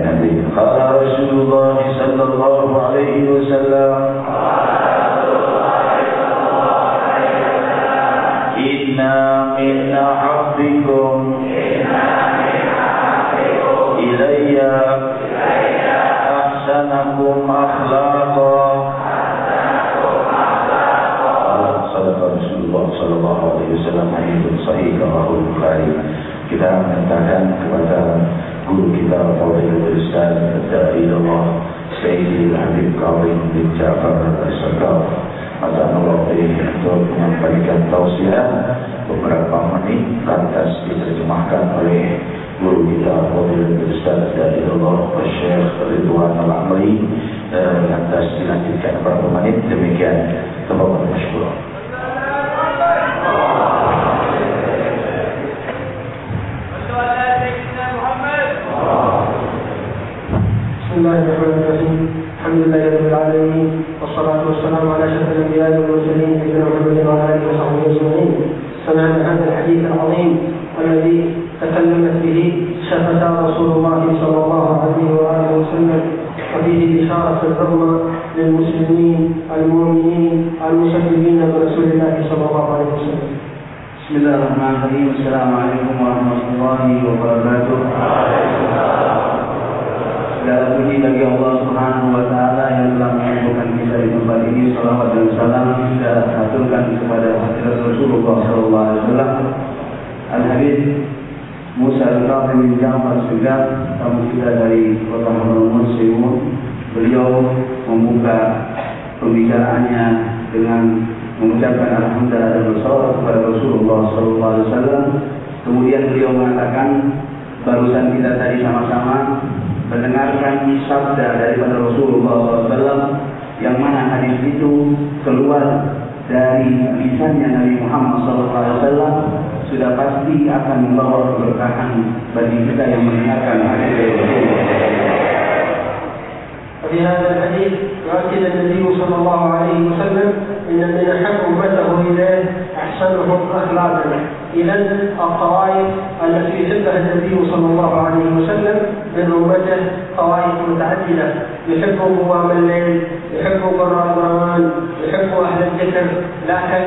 قال رسول الله صلى الله عليه وسلم إن من أحبكم إلي أحسنكم أخلاقا. صدق رسول الله صلى الله عليه وسلم. Hadis sahih riwayat Bukhari. Kita mintakan kepada guru kita Fadilul Ustaz Da'ilullah Sayyidil Habib Qawin bin Ja'far Al-Sakaf Azanullah untuk menyampaikan tausiah beberapa menit, lantas diterjemahkan oleh guru kita Fadilul Ustaz Da'ilullah Syekh Ridwan Al-Amri, lantas dilanjutkan beberapa menit. Demikian, tafadhal masykur. بسم الله الرحمن الرحيم. الحمد لله رب العالمين، والصلاة والسلام على أشرف الأنبياء والمرسلين سيدنا محمد وعلى آله وصحبه أجمعين. سمعنا هذا الحديث العظيم الذي تكلمت به شفتا رسول الله صلى الله عليه وآله وسلم، وفيه بشارة العظمى للمسلمين المؤمنين المسلمين برسول الله صلى الله عليه وسلم. بسم الله الرحمن الرحيم. السلام عليكم ورحمة الله وبركاته. Segala puji bagi Allah Subhanahu wa Ta'ala yang telah mengumpulkan kita di tempat ini. Salawat dan salam kita aturkan kepada hadirat Rasulullah sallallahu alaihi wasallam. Al-Habib Musa Al-Qadhi bin Ja'far Segaf, tamu kita dari Kota Hadramaut Sewu. Beliau membuka pembicaraannya dengan mengucapkan alhamdulillah dan bersalawat kepada Rasulullah sallallahu alaihi wasallam. Kemudian beliau mengatakan, barusan kita tadi sama-sama mendengarkan sabda daripada Rasulullah SAW, yang mana hadis itu keluar dari lisannya Nabi Muhammad SAW, sudah pasti akan membawa keberkahan bagi kita yang mendengarkan hadis dari Rasulullah. وفي هذا الحديث يؤكد النبي صلى الله عليه وسلم إن من أحب أمته إليه أحسنهم أخلاقا. إذن الطوائف التي يحبها النبي صلى الله عليه وسلم من أمته طوائف متعددة، يحب قوام الليل، يحب قراء القرآن، يحب أهل الذكر، لكن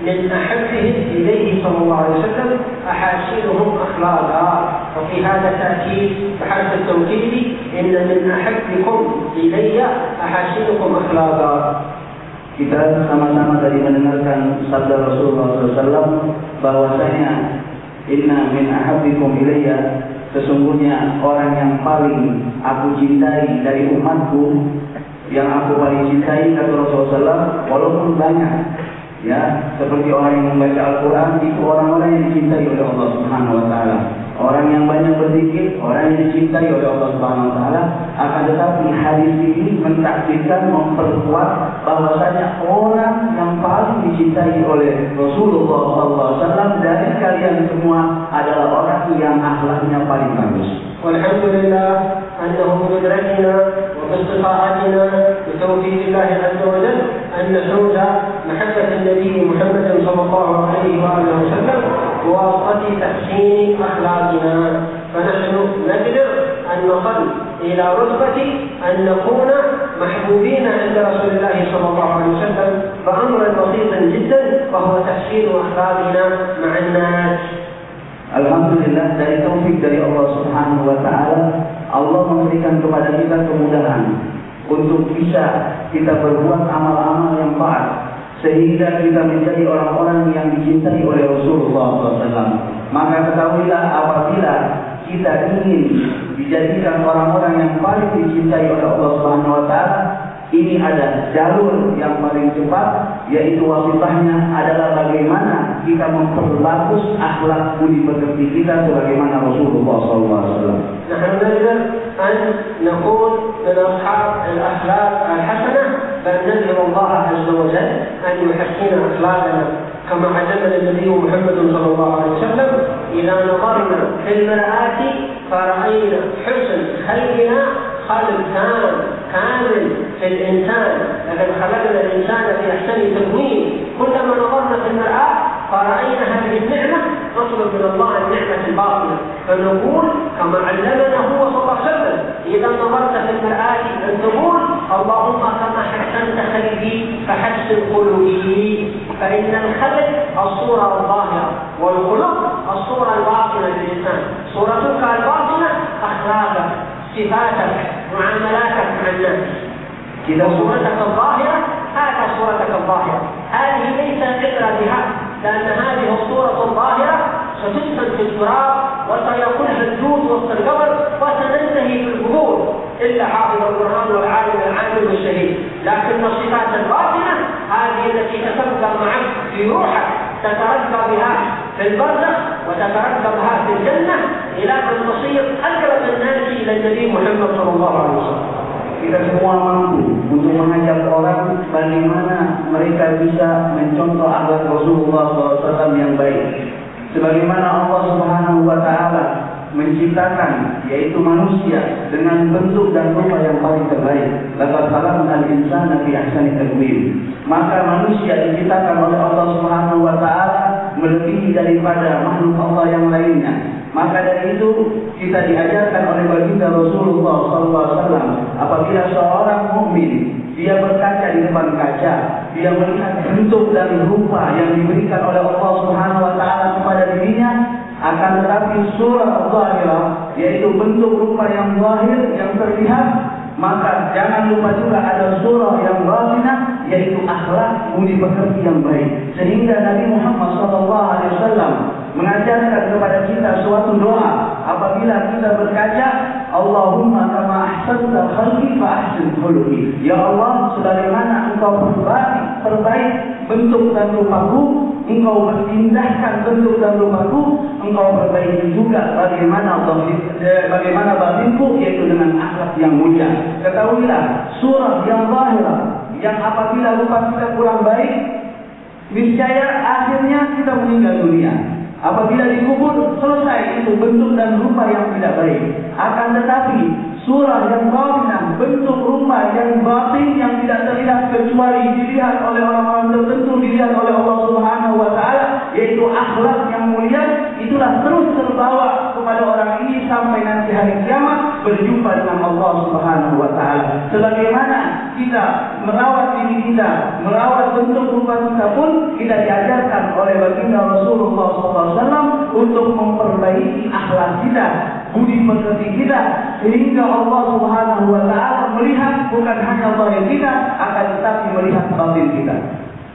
من أحبهم إليه صلى الله عليه وسلم أحاسنهم أخلاقا. وفي هذا التأكيد بحرف التوكيد إن من أحبكم إلي أحاسنكم أخلاقا. Kita sama-sama tadi mendengarkan sabda Rasulullah SAW bahwasanya inna min ahabbikum ilayya, sesungguhnya orang yang paling aku cintai dari umatku, yang aku paling cintai kata Rasulullah SAW, walaupun banyak ya, seperti orang yang membaca Al-Quran, itu orang-orang yang dicintai oleh Allah Subhanahu wa Ta'ala. Orang yang banyak berzikir, orang yang dicintai oleh Allah Subhanahu wa Ta'ala. Akan tetapi hadis ini mentakdirkan, memperkuat bahwasanya orang yang paling dicintai oleh Rasulullah SAW dari kalian semua adalah orang yang akhlaknya paling bagus. Walhamdulillah annahu biqudratina wa biistiqaa'atina bi tawfiq Allah azza wa jalla an nahruza mahabbat an-nabi Muhammad sallallahu alaihi wa alihi wasallam بواسطة تحسين أخلاقنا، فنحن نقدر أن نصل إلى رتبة أن نكون محبوبين عند رسول الله صلى الله عليه وسلم بأمر بسيط جدا، وهو تحسين أخلاقنا مع الناس. Alhamdulillah, dari taufik dari Allah Subhanahu wa Ta'ala, Allah memberikan kepada kita kemudahan untuk bisa kita berbuat amal-amal yang baik, sehingga kita menjadi orang-orang yang dicintai oleh Rasulullah SAW. Maka ketahuilah, apabila kita ingin dijadikan orang-orang yang paling dicintai oleh Allah Subhanahu wa Ta'ala, ini ada jalur yang paling cepat, yaitu wasitahnya adalah bagaimana kita memperbagus akhlak budi pekerti kita sebagaimana Rasulullah SAW. نحن نقدر أن نكون من أصحاب الأخلاق الحسنة، بل ندعو الله عز وجل أن يحسن أخلاقنا كما علمنا النبي محمد صلى الله عليه وسلم: إذا نظرنا في المرآة فرأينا حسن خلقنا خلق كامل في الإنسان، لقد خلقنا الإنسان في أحسن تقويم. كلما نظرنا في المرآة فرأينا هذه النعمة نطلب من الله النعمة الباطنة، فنقول كما علمنا هو صلى الله عليه وسلم: اللهم كما حسنت خلقي فحسن خلقي. فإن الخلق الصورة الظاهرة والخلق الصورة الباطنة للإنسان. صورتك الباطنة أخلاقك، صفاتك، معاملاتك مع الناس. إذا صورتك الظاهرة هذا صورتك الظاهرة، هذه ليس العبرة بها، لأن هذه الصورة الظاهرة ستدفن في التراب وسيكونها الجود وسط القبر وستنتهي في القبور إلا حافظ القرآن والعالم العامل والشهيد. لكن الصفات الباطنة هذه التي تتبقى معك في روحك، تترقى بها في البرزخ وتترقى بها في الجنة إلى أن تصير أقرب الناس إلى النبي محمد صلى الله عليه وسلم. Kita semua mampu untuk mengajak orang bagaimana mereka bisa mencontoh akhlak Rasulullah SAW yang baik. Sebagaimana Allah Subhanahu wa Ta'ala menciptakan yaitu manusia dengan bentuk dan rupa yang paling terbaik. Laqad khalaqnal insana fi ahsani taqwim. Maka manusia diciptakan oleh Allah Subhanahu wa Ta'ala melebihi daripada makhluk Allah yang lainnya. Maka dari itu kita diajarkan oleh baginda Rasulullah SAW, apabila seorang mukmin dia berkaca di depan kaca, dia melihat bentuk dan rupa yang diberikan oleh Allah Subhanahu wa Ta'ala kepada dirinya, akan tetapi surah zahirah, yaitu bentuk rupa yang zahir yang terlihat, maka jangan lupa juga ada surah yang batinah, yaitu akhlak budi pekerti yang baik. Sehingga Nabi Muhammad SAW mengajarkan kepada kita suatu doa apabila kita berkaca, Allahumma kama ahsanta khalqi fa ahsin khuluqi. Ya Allah, sebagaimana Engkau perbaik bentuk dan rupaku, Engkau indahkan bentuk dan rupaku, Engkau perbaiki juga bagaimana batinku, yaitu dengan akhlak yang mulia. Ketahuilah, surah yang zahirah yang apabila rupa kita kurang baik, niscaya akhirnya kita meninggal dunia. Apabila dikubur, selesai itu bentuk dan rupa yang tidak baik. Akan tetapi surah yang batinah, bentuk rupa yang batin yang tidak terlihat kecuali dilihat oleh orang-orang tertentu, dilihat oleh Allah Subhanahu wa Ta'ala, yaitu akhlak yang mulia, itulah terus terbawa kepada orang ini sampai nanti hari kiamat berjumpa dengan Allah Subhanahu wa Ta'ala. Sebagaimana kita merawat diri kita, merawat bentuk rupa kita pun kita diajarkan oleh baginda Rasulullah SAW untuk memperbaiki akhlak kita, budi pekerti kita, sehingga Allah Subhanahu wa Ta'ala melihat bukan hanya zahir kita, akan tetapi melihat batin kita.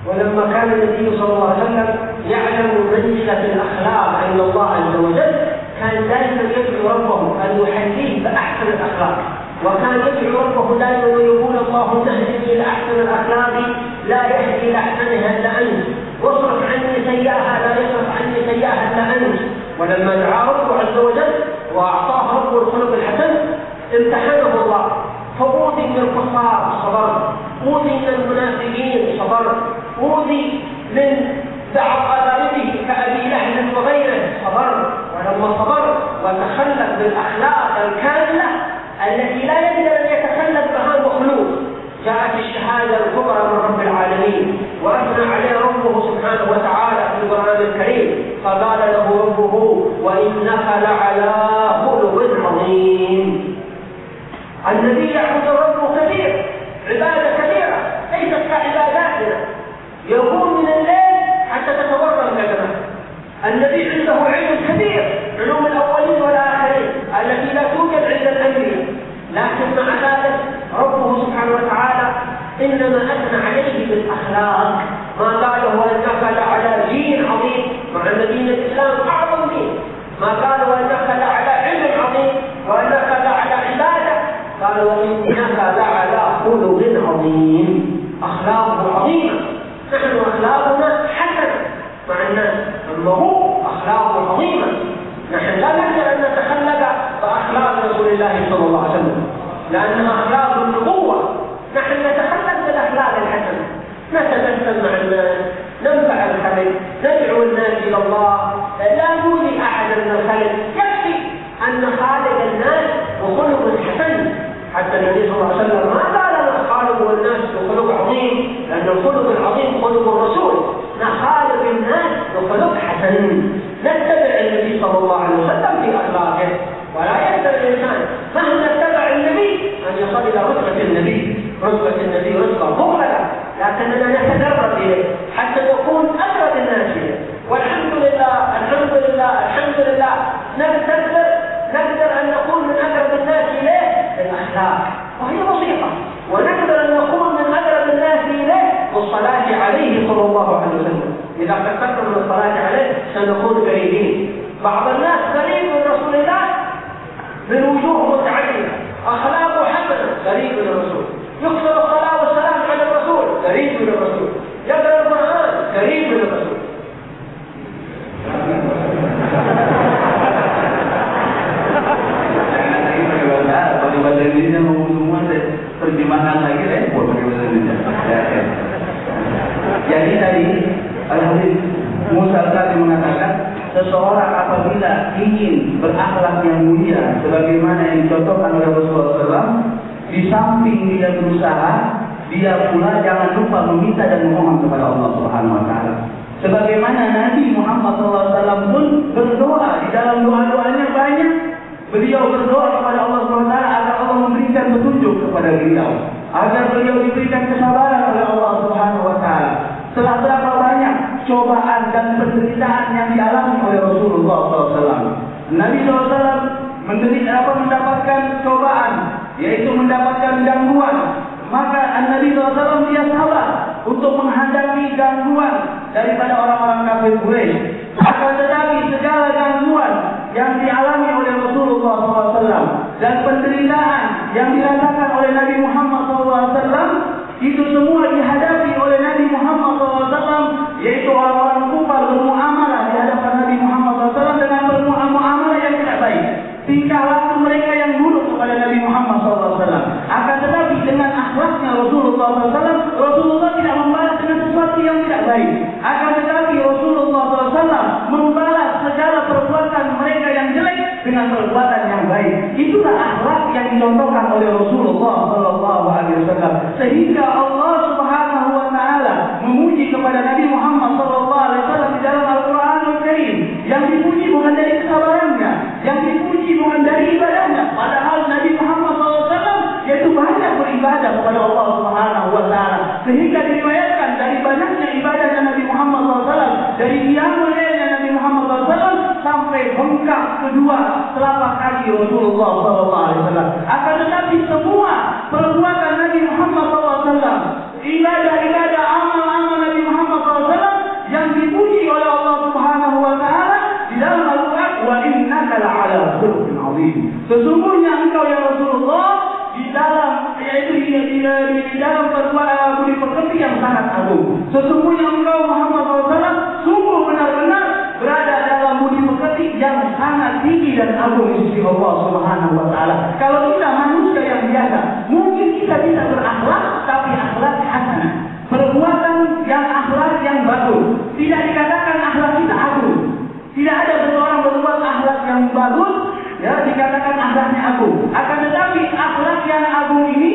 ولما كان النبي صلى الله عليه وسلم يعلم منزلة الأخلاق عند الله عز وجل، كان دائما يدعو ربه أن يحييه بأحسن الأخلاق، وكان يدعو ربه دائما ويقول اللهم اهدني إلى أحسن الأخلاق لا يهدي إلى أحسنها إلا أنت، واصرف عني سيئها لا يصرف عني سيئها إلا أنت. ولما دعا ربه عز وجل وأعطاه ربه الخلق الحسن امتحنه الله، فأوذي من الكفار صبر، أوذي من المنافقين صبر، أوذي من بعض أقاربه كأبي لهب وغيره صبر. ولما صبر وتخلق بالأخلاق الكاملة التي لا يقدر أن يتخلق بها مخلوق، جاءت الشهادة الكبرى من رب العالمين وأثنى عليه ربه سبحانه وتعالى في القرآن الكريم، فقال له ربه وإنك لعلى خلق عظيم. النبي يعبد ربه كثير، عبادة كثيرة ليست كعباداتنا، يقوم من الليل حتى تتورم قدمه. النبي عنده علم كثير، علوم الأولين والآخرين التي لا توجد عند الأنبياء، لكن مع ذلك ربه سبحانه وتعالى إنما أثنى عليه بالأخلاق، ما قاله وإنك لعلى دين عظيم، مع أن دين الإسلام أعظم دين، ما قال وإنك لعلى علم عظيم وإنك لعلى عبادة، قال وإنك لعلى خلق عظيم، أخلاقه عظيمة. نحن أخلاقنا حسنة مع الناس، أما هو أخلاقه عظيمة. نحن لا نقدر أن نتخلق بأخلاق رسول الله صلى الله عليه وسلم، لأنها أخلاق النبوة. نحن نتخلق بالأخلاق الحسنة، نتبسم مع الناس، ننفع الخلق، ندعو الناس إلى الله، لا نؤذي أحدا من الخلق، يكفي أن خالق الناس بخلق حسن. حتى النبي صلى الله عليه وسلم ما قال الخالق والناس بخلق عظيم، لأن الخلق العظيم خلق الرسول، نخالق الناس بخلق حسن، نتبع النبي صلى الله عليه وسلم في أخلاقه، ولا يقدر الإنسان مهما اتبع النبي أن يصل إلى رتبة النبي. رتبة النبي رتبة مغلقة، لكننا نتدرب إليه حتى نكون أقرب الناس إليه. والحمد لله الحمد لله الحمد لله نقدر أن نكون من أقرب الناس إليه بالأخلاق، وهي بسيطة، ونقدر أن نكون من أقرب الناس إليه بالصلاة عليه صلى الله عليه وسلم. إذا كثرنا من الصلاة عليه سنكون قريبين. بعض الناس قريب من رسول الله من وجوه متعددة، أخلاقه حسنة قريب من الرسول، يكثر الصلاة والسلام على الرسول قريب من الرسول، يقرأ القرآن قريب من الرسول. Pakai bahasa Indonesia ngomong semua, terjemahkan lagi repot pakai bahasa Indonesia. Jadi tadi Al-Habib Musa tadi mengatakan seseorang apabila ingin berakhlak yang mulia sebagaimana yang dicontohkan oleh Rasulullah SAW, di samping dia berusaha, dia pula jangan lupa meminta dan memohon kepada Allah Subhanahu Wa Taala. Sebagaimana Nabi Muhammad SAW pun berdoa, di dalam doa-doanya banyak beliau berdoa kepada Allah SWT agar Allah memberikan petunjuk kepada beliau, agar beliau diberikan kesabaran oleh Allah Subhanahu Wa Taala. Setelah berapa banyak cobaan dan penderitaan yang dialami oleh Rasulullah SAW, Nabi SAW mendapatkan cobaan, yaitu mendapatkan gangguan. Maka Nabi SAW dia sabar untuk menghadapi gangguan daripada orang-orang kafir Quraisy. Akan tetapi segala gangguan yang dialami oleh Rasulullah SAW dan penderitaan yang dirasakan oleh Nabi Muhammad SAW, itu semua dihadapi oleh Nabi Muhammad SAW, yaitu orang-orang kufar bermuamalah di hadapan Nabi Muhammad SAW dengan bermuamalah yang tidak baik. Tingkah laku mereka yang buruk kepada Nabi Muhammad SAW. Akan tetapi dengan akhlaknya Rasulullah SAW, Rasulullah tidak membalas dengan sesuatu yang tidak baik. Akan tetapi Rasulullah SAW membalas segala perbuatan mereka yang jelek dengan perbuatan yang baik. Itulah akhlak yang dicontohkan oleh Rasulullah SAW. Sehingga Allah Subhanahu Wa Taala memuji kepada Nabi Muhammad SAW di dalam Al-Quranul Karim. Yang dipuji bukan dari kesabarannya, yang dipuji bukan dari ibadahnya. Padahal Nabi Muhammad SAW yaitu banyak beribadah kepada Allah Subhanahu Wa Taala. Sehingga diriwayatkan dari banyaknya ibadahnya Nabi Muhammad SAW, dari qiyamul lailnya Nabi Muhammad SAW sampai bengkak kedua telapak kaki Rasulullah SAW. Akan tetapi semua perbuatan Nabi Muhammad SAW, ibadah-ibadah, amal-amal Nabi Muhammad SAW yang dipuji oleh Allah Subhanahu Wa Taala di dalam Al-Quran, wa innaka la'ala khuluqin 'azim. Sesungguhnya engkau ya Rasulullah di dalam, yaitu di dalam perbuatan budi pekerti yang sangat agung. Sesungguhnya engkau Muhammad SAW sungguh benar-benar berada dalam budi pekerti yang sangat tinggi dan agung di sisi Allah Subhanahu Wa Taala. Kalau kita manusia yang biasa, mungkin kita bisa berakhlak, tapi akhlak hasanah, perbuatan yang akhlak yang bagus. Tidak dikatakan akhlak kita agung. Tidak ada seseorang berbuat akhlak yang bagus, ya dikatakan akhlaknya agung. Akan tetapi akhlak yang agung ini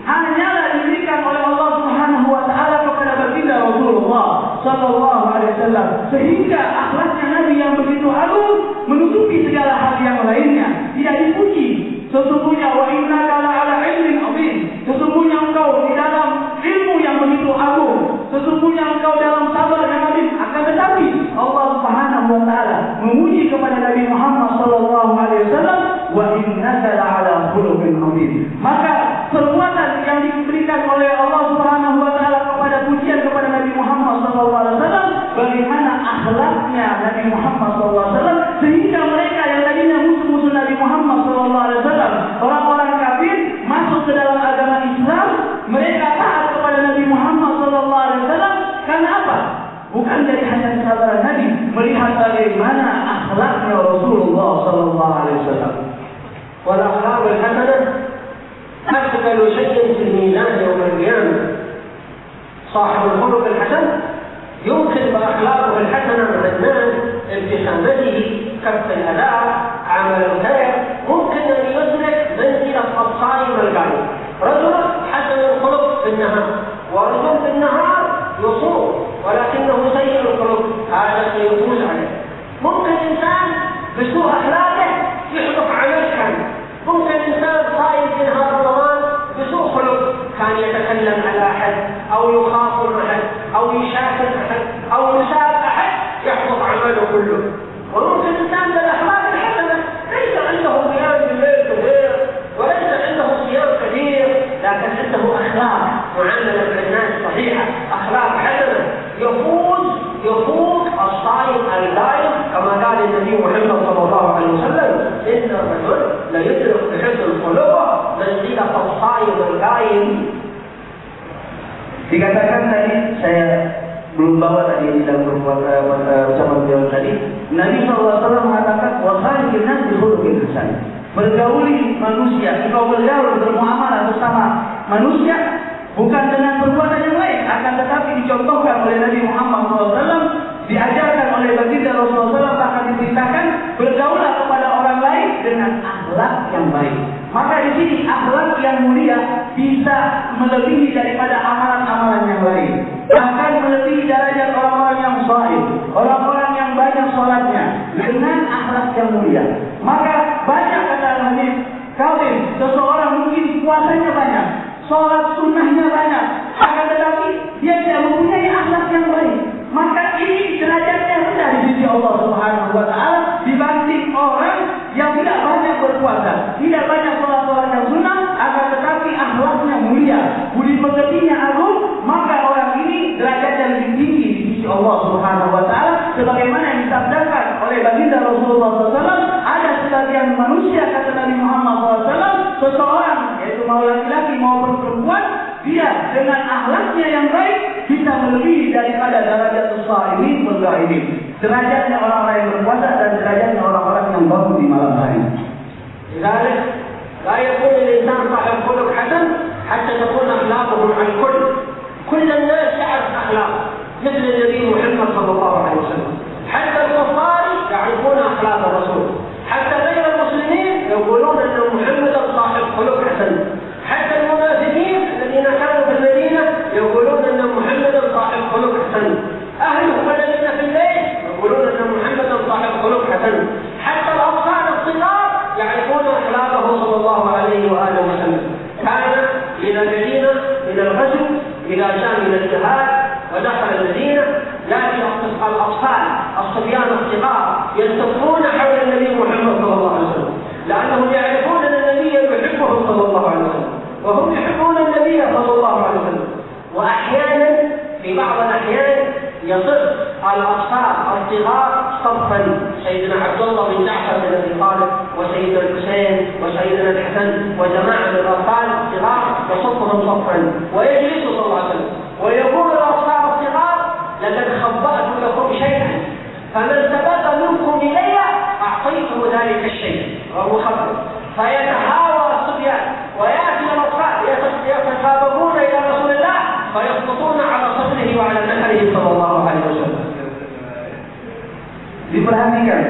hanyalah diberikan oleh Allah Subhanahu Wa Taala kepada baginda Rasulullah Sallallahu Alaihi Wasallam. Sehingga akhlaknya Nabi yang begitu agung menutupi segala hal yang lainnya. Tidak dipuji. Sesungguhnya wa innaka la'ala ilmin 'azim. Sesungguhnya engkau di dalam ilmu yang begitu agung. Sesungguhnya engkau dalam sabar yang azim. Akan tetapi Allah Subhanahu Wa Taala memuji kepada Nabi Muhammad Sallallahu Alaihi Wasallam, wa innaka la'ala khuluqin 'azim. Maka perbuatan yang diberikan oleh Allah Subhanahu Wa Taala kepada pujian kepada Nabi Muhammad Sallallahu Alaihi Wasallam, bagaimana akhlaknya Nabi Muhammad Sallallahu Alaihi Wasallam, sehingga mereka yang tadinya musuh-musuh Nabi Muhammad Sallallahu Alaihi Wasallam, orang-orang kafir masuk ke dalam agama Islam, mereka taat kepada Nabi Muhammad Sallallahu Alaihi Wasallam. Karena apa? Bukan dari hanya kesabaran Nabi, melihat bagaimana akhlaknya Rasulullah Sallallahu Alaihi Wasallam. Wal akhlaqul hasanah أثقل شيء في الميزان يوم القيامة. صاحب الخلق الحسن يمكن بأخلاقه الحسنة مع الناس، ابتسامته، كف الأذى، عمل الخير، ممكن أن يدرك منزلة الصائم القائم. رجل حسن الخلق في النهار، ورجل في النهار يصوم ولكنه سيء الخلق، هذا سيفوز عليه. ممكن Dikatakan tadi, saya belum bawa tadi dalam ucapan beliau tadi, Nabi SAW mengatakan wakhaliqin nas bi khuluqin hasan. Bergauli manusia, engkau bergaul bermuamalah bersama manusia bukan dengan perbuatan yang lain, akan tetapi dicontohkan oleh Nabi Muhammad SAW, diajarkan oleh baginda Rasulullah SAW, bahkan diperintahkan bergaulah kepada orang lain dengan akhlak yang baik. Maka di sini akhlak yang mulia bisa melebihi daripada amalan-amalan yang lain. Bahkan melebihi derajat orang-orang yang saleh, orang-orang yang banyak sholatnya dengan akhlak yang mulia. Maka banyak kata hadis, kafir seseorang mungkin puasanya banyak, sholat sunnahnya banyak, akan tetapi dia tidak mempunyai akhlak yang baik. Maka ini derajatnya rendah di sisi Allah Subhanahu wa Ta'ala dibanding orang yang tidak banyak berpuasa, tidak banyak sholat yang sunnah, akan tetapi akhlaknya mulia, budi pekertinya agung. Maka orang ini derajatnya lebih tinggi di sisi Allah Subhanahu wa Ta'ala, sebagaimana yang disabdakan oleh baginda Rasulullah SAW. Ada sebagian manusia, kata Nabi Muhammad SAW, seseorang, yaitu mau laki-laki maupun perempuan, dia dengan akhlaknya yang baik bisa melebihi daripada derajat shaimin wal ghaibin, derajatnya orang-orang yang berpuasa dan derajatnya orang-orang yang bangun di malam hari. لذلك لا يكون الإنسان صاحب خلق حسن حتى تكون أخلاقه عن كل الناس يعرف أخلاقه مثل النبي محمد صلى الله عليه وسلم. حتى الكفار يعرفون أخلاق الرسول، حتى غير المسلمين يقولون أن محمد صاحب خلق حسن، حتى المنافقين الذين كانوا في المدينة يقولون أن محمد صاحب خلق حسن، أهل المدينة في الليل يقولون أن محمد صاحب خلق حسن، حتى الأطفال الصغار يعرفون أخلاقه صلى الله عليه وآله وسلم. كان إلى المدينة من الغزو إلى شام من الجهاد ودخل المدينة، يأتي الأطفال الصبيان الصغار يلتفون حول النبي محمد صلى الله عليه وسلم، لأنهم يعرفون أن النبي يحبهم صلى الله عليه وسلم وهم يحبون النبي صلى الله عليه وسلم. وأحيانا في بعض الأحيان يصف الأطفال الصغار صفا، سيدنا عبد الله بن جعفر بن أبي طالب وسيدنا الحسين وسيدنا الحسن وجماعة من الأطفال الصغار يصفهم صفا ويجلس صلى الله عليه وسلم ويقول الأطفال الصغار لقد خبأت لكم شيئا فمن سبق منكم إلي أعطيته ذلك الشيء وهو خبر. فيتهاوى الصبيان ويأتي الأطفال يتسابقون إلى رسول الله فيسقطون على صدره وعلى نحره صلى الله عليه وسلم. Diperhatikan,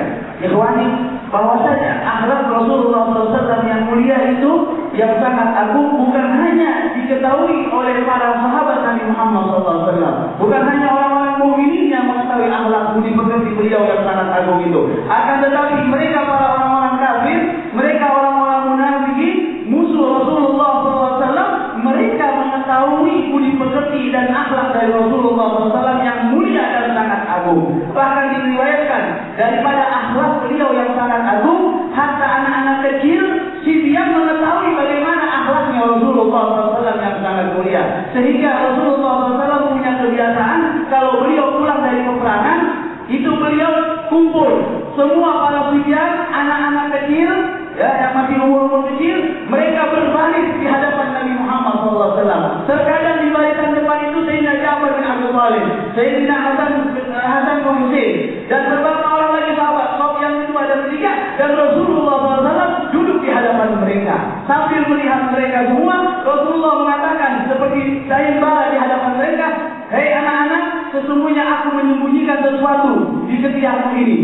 ikhwani, bahwasanya akhlak Rasulullah SAW yang mulia itu yang sangat agung bukan hanya diketahui oleh para sahabat Nabi Muhammad SAW, bukan hanya orang-orang mukminin yang mengetahui akhlak budi pekerti beliau yang sangat agung itu, akan tetapi mereka para orang-orang kafir, mereka orang-orang munafik, musuh Rasulullah SAW, mereka mengetahui budi pekerti dan akhlak dari Rasulullah SAW yang mulia dan sangat agung. Bahkan diriwayatkan daripada akhlak beliau yang sangat agung, hatta anak-anak kecil si dia mengetahui bagaimana akhlaknya Rasulullah SAW yang sangat mulia. Sehingga Rasulullah SAW punya kebiasaan kalau beliau pulang dari peperangan, itu beliau kumpul semua para sibyan, anak-anak kecil, ya, yang masih umur kecil, mereka berbaris di hadapan Nabi Muhammad SAW. Terkadang di barisan depan itu Sayyidina Ja'far bin Abi Thalib, Sayyidina Hasan bin Husain, dan beberapa orang lagi sahabat. Sofyan itu ada bertiga, dan Rasulullah SAW duduk di hadapan mereka. Sambil melihat mereka semua, Rasulullah mengatakan seperti sayembara di hadapan mereka, "Hei anak-anak, sesungguhnya aku menyembunyikan sesuatu di ketiakku ini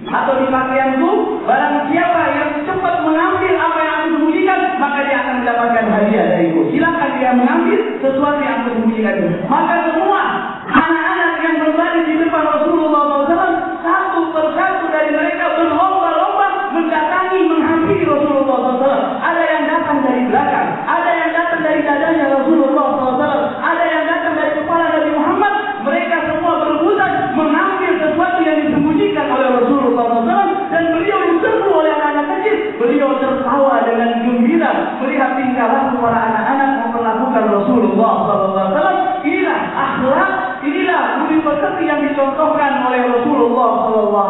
atau di pakaianku. Barang siapa yang cepat mengambil apa yang aku sembunyikan, maka dia akan mendapatkan hadiah dariku. Silakan dia mengambil sesuatu yang aku sembunyikan." Maka semua anak-anak yang berbaris di depan Rasulullah SAW, satu persatu dari mereka berlomba-lomba mendatangi, menghampiri Rasulullah SAW. Ada yang datang dari belakang, ada yang datang dari dadanya Rasulullah SAW, ada yang datang dari kepala Nabi Muhammad. Mereka semua berebutan mengambil sesuatu yang disembunyikan oleh Rasulullah SAW, dan beliau diserbu oleh anak-anak kecil. Beliau tertawa dengan gembira melihat tingkah laku para anak-anak memperlakukan Rasulullah SAW. Inilah akhlak, inilah budi pekerti yang dicontohkan oleh Rasulullah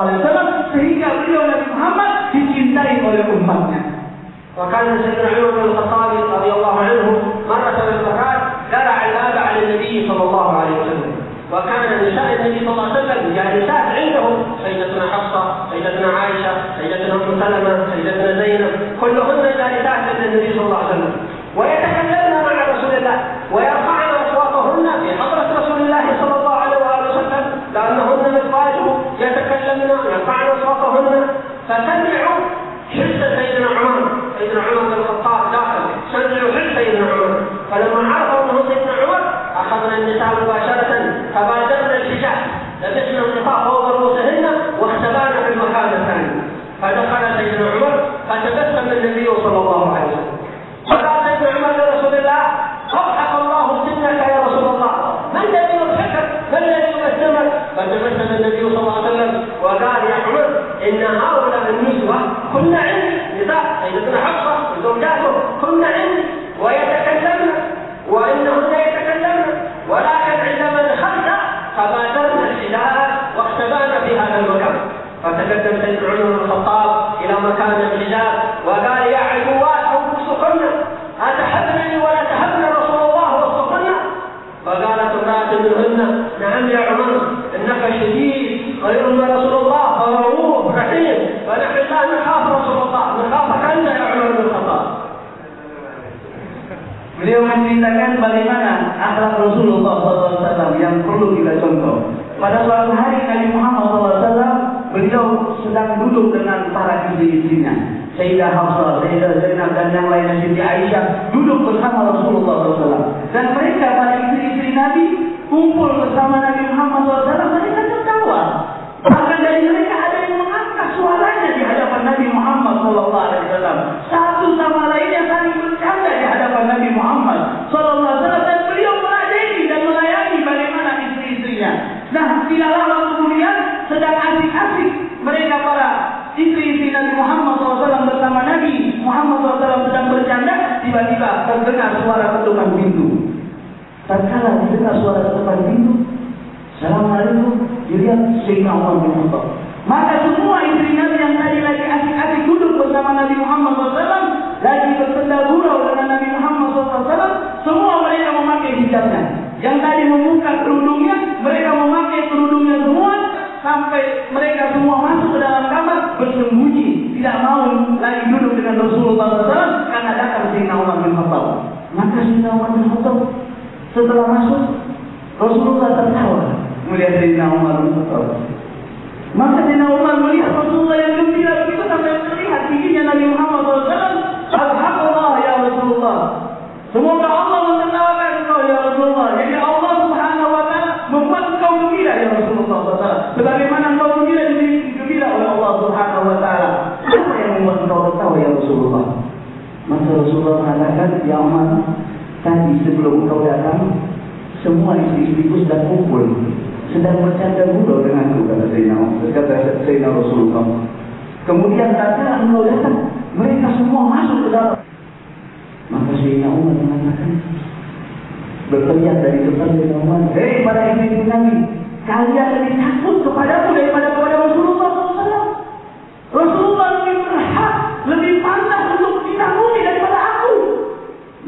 SAW, sehingga beliau Nabi Muhammad dicintai oleh umatnya. وكان سيدنا عمر بن الخطاب رضي الله عنه مرة من المرات زرع الباب على النبي صلى ويرفعن أصواتهن في حضرة رسول الله صلى الله عليه وسلم لأنهن أزواج يتكلمن يرفعن أصواتهن. فسمعوا حس سيدنا عمر بن الخطاب داخل سمعوا حس سيدنا عمر. فلما عرفوا أنه سيدنا عمر أخذنا النساء مباشرة فبادرنا الحجاب لبسنا القطاع فوق رؤوسهن واختبانا في المكان الثاني. فدخل سيدنا عمر فتبسم النبي صلى الله عليه وسلم فقال سيدنا عمر لرسول الله أضحك الله سنك يا رسول الله، ما الذي يضحكك؟ ما الذي يبسمك؟ فتبسم النبي صلى الله عليه وسلم وقال يا عمر إن هؤلاء النسوة كن عندي، نساء سيدتنا حفصة وزوجاته كن عندي ويتكلمن وإنهن يتكلمن، ولكن عندما دخلت فبادرنا الحجاب واختبانا في هذا المكان. فتقدم سيدنا عمر بن الخطاب إلى مكان الحجاب وقال يا عدوات أنفسكن أتحبني ولا تهبن رسول الله وصفن؟ فقالت امرأة منهن نعم يا عمر إنك شديد غيرنا رسول الله فرؤوف رحيم، فنحن لا نخاف رسول الله نخافك أنت يا عمر بن الخطاب. Beliau menceritakan bagaimana akhlak Rasulullah SAW yang perlu kita contoh. Pada suatu hari Nabi Muhammad SAW beliau sedang duduk dengan para istri-istrinya, Sayyidah Hafsah, Sayyidah Zainab dan yang lainnya, Siti Aisyah, duduk bersama Rasulullah SAW. Dan mereka, para istri-istri Nabi, kumpul bersama Nabi Muhammad SAW. Mereka tertawa. Bahkan dari mereka ada yang mengangkat suaranya di hadapan Nabi Muhammad SAW. Satu sama lainnya saling bercanda di hadapan Nabi Muhammad SAW. Dan beliau meladeni dan melayani bagaimana istri-istrinya. Nah, tidak lama kemudian sedang asik-asik mereka para istri-istri Nabi Muhammad SAW bersama Nabi Muhammad SAW sedang bercanda, tiba-tiba terdengar suara ketukan pintu. Tatkala didengar suara ketukan pintu, Assalamualaikum, dilihat Sayyidina Umar bin Khattab. Maka semua istri Nabi yang tadi lagi asik-asik duduk bersama Nabi Muhammad SAW, lagi bersenda gurau dengan Nabi Muhammad SAW, semua mereka memakai hijabnya. Yang tadi membuka kerudungnya, mereka memakai kerudungnya semua, sampai mereka semua masuk ke dalam kamar bersembunyi, tidak mau lagi duduk dengan Rasulullah SAW karena datang Sayyidina Umar bin Khattab. Maka Sayyidina Umar bin Khattab setelah masuk, Rasulullah tertawa melihat Sayyidina Umar bin Khattab. Maka Sayyidina Umar melihat Rasulullah yang gembira begitu sampai melihat giginya Nabi Muhammad SAW. Alhamdulillah ya Rasulullah, semoga Allah menertawakan engkau ya Rasulullah. Jadi Allah Subhanahu wa Ta'ala membuat engkau gembira ya Rasulullah SAW, sebagaimana engkau gembira oleh Allah Subhanahu wa Ta'ala. Apa yang membuat engkau tertawa ya Rasulullah? Maka Rasulullah mengatakan, ya Umar, tadi sebelum engkau datang, semua istri-istriku sedang kumpul, sedang bercanda gurau denganku, kata Sayyidina Rasulullah. Kemudian tatkala engkau datang, mereka semua masuk ke dalam. Maka Sayyidina Umar mengatakan, berteriak dari depan Sayyidina Umar, hei para istri Nabi, kalian lebih takut kepadaku daripada kepada Rasulullah SAW. Rasulullah lebih berhak, lebih pantas untuk ditakuti daripada aku.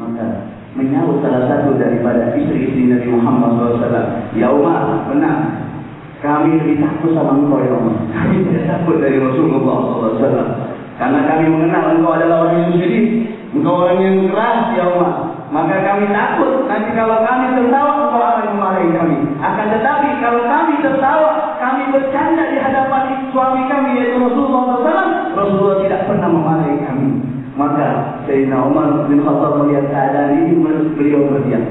Maka menyaut salah satu daripada istri-istri Nabi Muhammad SAW, ya Umar, benar, kami lebih takut sama engkau ya Umar. Kami tidak takut dari Rasulullah SAW, karena kami mengenal engkau adalah orang yang syedid, engkau orang yang keras ya Umar. Maka kami takut nanti kalau kami tertawa engkau akan memarahi kami. Akan tetapi kalau kami tertawa, kami bercanda di hadapan suami kami yaitu Rasulullah SAW, Rasulullah tidak pernah memarahi kami. Maka Sayyidina Umar bin Khattab melihat keadaan ini, beliau berdiam.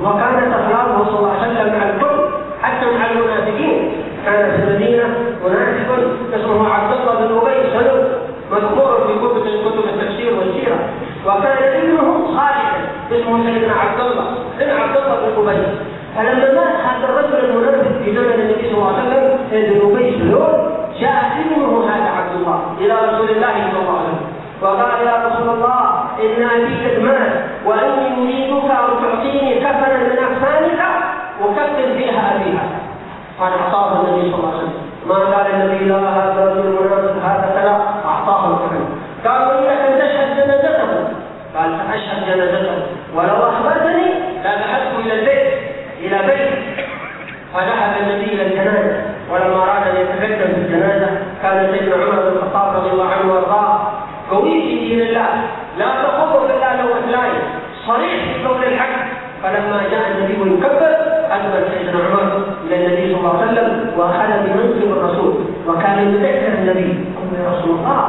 وكانت أخلاقه صلى الله عليه وسلم مع الكل حتى مع المنافقين. كان في المدينة منافق اسمه عبد الله بن أبي سلول، مذكور في كتب التفسير والسيرة، وكان ابنه صالح اسمه سيدنا عبد الله بن أبي. فلما مات هذا الرجل المنافق في زمن النبي صلى الله عليه وسلم ابن أبي سلول، جاء ابنه هذا عبد الله إلى رسول الله صلى الله عليه وسلم وقال يا رسول الله إن أبي قد مات وإني أريدك أن تعطيني كفنا من أكفانك وكفن فيها أبيها. قال أعطاه النبي صلى الله عليه وسلم. ما قال النبي لا هذا الرجل المنافق هذا كذا، أعطاه الكفن. قالوا إنك أن تشهد جنازته، قال فأشهد جنازته ولو أخبرتني لذهبت إلى بيت. فذهب النبي إلى الجنازة، ولما أراد أن يتقدم في الجنازة كان سيدنا عمر بن الخطاب رضي الله عنه وارضاه قوي في دين الله، لا تخوض بالله لومة لائم، صريح في قول الحق، ويكبر أقبل سيدنا عمر إلى النبي صلى الله عليه وسلم وأخذ بمنصب الرسول وكان يذكر النبي يا رسول الله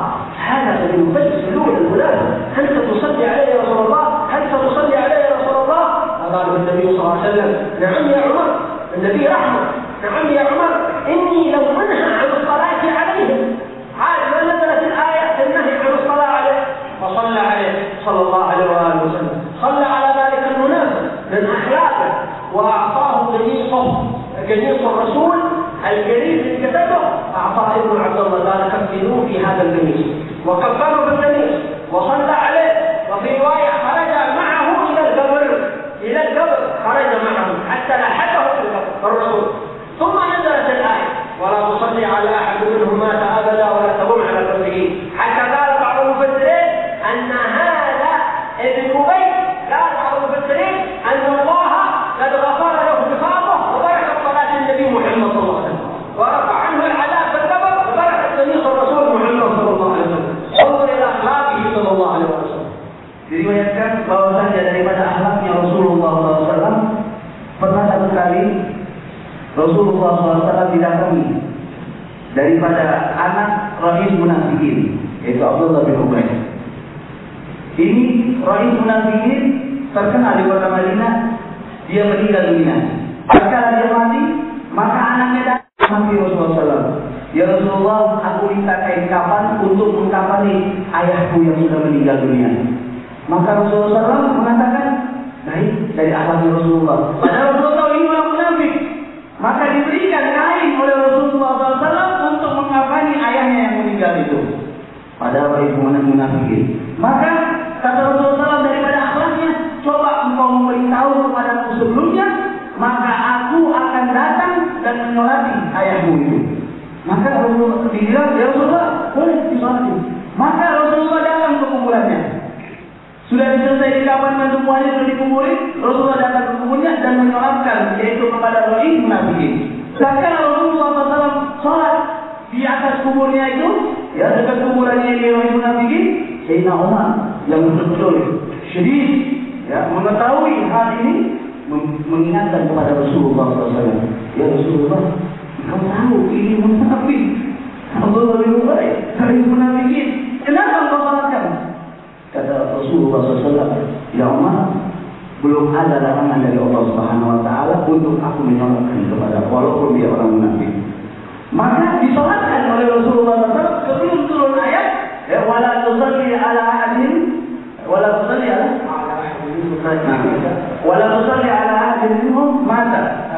هذا الذي يبذلون المنافق هل ستصلي عليه يا رسول الله؟ هل ستصلي عليه يا رسول الله؟ قال النبي صلى الله عليه وسلم نعم يا عمر النبي رحمه نعم يا عمر إني لو أنهى عن الصلاة عليهم عاد ما نزلت الآية النهي عن الصلاة عليه وصلى عليه صلى الله عليه وآله وسلم صلى على ذلك المنافق من أخلاقه وأعطاه قميص الرسول الجليل اللي كتبه أعطاه ابن عبد الله قال كفنوه في هذا القميص وكفنه بالقميص وصلى عليه وفي رواية خرج معه إلى القبر خرج معه حتى لحقه في القبر الرسول ثم نزلت الآية ولا تصلي على أحد منهم مات أبدا ولا تقوم على قبره حتى قال بعض المفسرين أن هذا ابن أبي قال بعض المفسرين أن الله قد غفر له بفاضه وبركت صلاة النبي محمد صلى الله عليه وسلم ورفع عنه العذاب في القبر وبركت قميص الرسول محمد صلى الله عليه وسلم انظر إلى أخلاقه صلى الله عليه وسلم. Diriwayatkan bahwasanya daripada akhlaknya Rasulullah SAW pernah satu kali Rasulullah SAW didatangi daripada anak Rais Munafikin yaitu Abdullah bin Ubay. Ini Rais Munafikin terkenal di kota Madinah, dia meninggal dunia. Setelah dia mati, maka anaknya datang mati Rasulullah SAW. Ya Rasulullah, aku minta kain kafan untuk mengkafani ayahku yang sudah meninggal dunia. Maka Rasulullah SAW mengatakan, baik dari akhlaknya Rasulullah. Padahal Rasulullah ini orang munafik. Maka diberikan kain oleh Rasulullah SAW untuk mengkafani ayahnya yang meninggal itu. Padahal ibu munafikin. Maka kata Rasulullah SAW daripada akhlaknya, coba engkau memberitahu kepadaku sebelumnya, maka aku akan datang dan menyolati ayahmu itu. Maka Rasulullah bilang, ya Rasulullah, boleh disolati. Maka Rasulullah datang ke kuburannya. Sudah selesai dikafan dan semuanya sudah dikuburin, Rasulullah datang ke kuburnya dan menyolatkan, yaitu kepada Rais Munafikin. Sedangkan Rasulullah SAW sholat di atas kuburnya itu, ya dekat kuburannya di Rais Munafikin, Sayyidina Umar yang betul-betul syedid, ya mengetahui hal ini, mengingatkan kepada Rasulullah SAW. Ya Rasulullah, kau tahu ini munafik. Abdullah bin Ubay, Rais Munafikin, kenapa kau sholatkan? Kata Rasulullah SAW, ya Umar, belum ada larangan dari Allah Subhanahu Wa Taala untuk aku menyolatkan kepada walaupun dia orang munafik. Maka disolatkan oleh Rasulullah SAW sebelum turun ayat, ya, wala tusalli ala ahadin, wala tusalli ala ahadin minhum mata